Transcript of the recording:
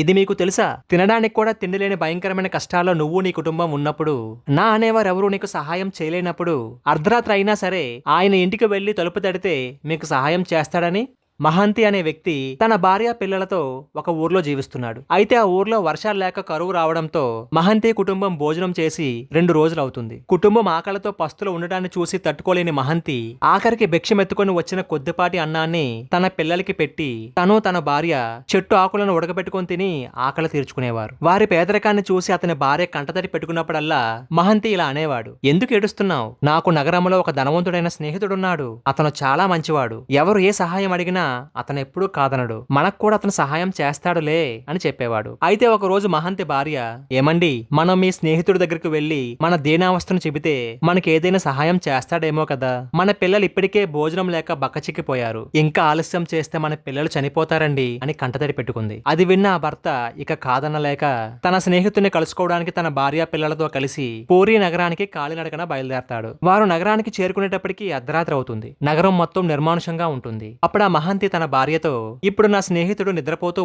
ఇది మీకు తెలుసా? తినడానికి కూడా తిండి లేని భయంకరమైన కష్టాల్లో నువ్వు నీ కుటుంబం ఉన్నప్పుడు, నా అనేవారెవరూ నీకు సహాయం చేయలేనప్పుడు, అర్ధరాత్రి అయినా సరే ఆయన ఇంటికి వెళ్లి తలుపు తడితే మీకు సహాయం చేస్తాడని మహంతి అనే వ్యక్తి తన భార్య పిల్లలతో ఒక ఊర్లో జీవిస్తున్నాడు. అయితే ఆ ఊర్లో వర్షాలు లేక కరువు రావడంతో మహంతి కుటుంబం భోజనం చేసి 2 రోజులవుతుంది. కుటుంబం ఆకలితో పస్తులు ఉండటాన్ని చూసి తట్టుకోలేని మహంతి ఆఖరికి భిక్షమెత్తుకొని వచ్చిన కొద్దిపాటి అన్నాన్ని తన పిల్లలకి పెట్టి తను తన భార్య చెట్టు ఆకులను ఉడకబెట్టుకొని తిని ఆకలి తీర్చుకునేవారు. వారి పేదరికాన్ని చూసి అతని భార్య కంటతడి పెట్టుకున్నప్పుడల్లా మహంతి ఇలా అనేవాడు, ఎందుకు ఏడుస్తున్నావు? నాకు నగరంలో ఒక ధనవంతుడైన స్నేహితుడున్నాడు. అతను చాలా మంచివాడు. ఎవరు ఏ సహాయం అడిగినా అతను ఎప్పుడూ కాదనడు. మనకు కూడా అతను సహాయం చేస్తాడులే అని చెప్పేవాడు. అయితే ఒక రోజు మహంతి భార్య, ఏమండి, మనం మీ స్నేహితుడి దగ్గరికి వెళ్లి మన దీనావస్థను చెబితే మనకి ఏదైనా సహాయం చేస్తాడేమో కదా. మన పిల్లలు ఇప్పటికే భోజనం లేక బక్కచిక్కిపోయారు. ఇంకా ఆలస్యం చేస్తే మన పిల్లలు చనిపోతారండి అని కంటతడి పెట్టుకుంది. అది విన్న ఆ భర్త ఇక కాదనలేక తన స్నేహితుడిని కలుసుకోవడానికి తన భార్య పిల్లలతో కలిసి పూరీ నగరానికి కాలినడకన బయలుదేరతాడు. వారు నగరానికి చేరుకునేటప్పటికి అర్ధరాత్రి అవుతుంది. నగరం మొత్తం నిర్మానుషంగా ఉంటుంది. అప్పుడు ఆ మహంతి తన భార్యతో, ఇప్పుడు నా స్నేహితుడు నిద్రపోతూ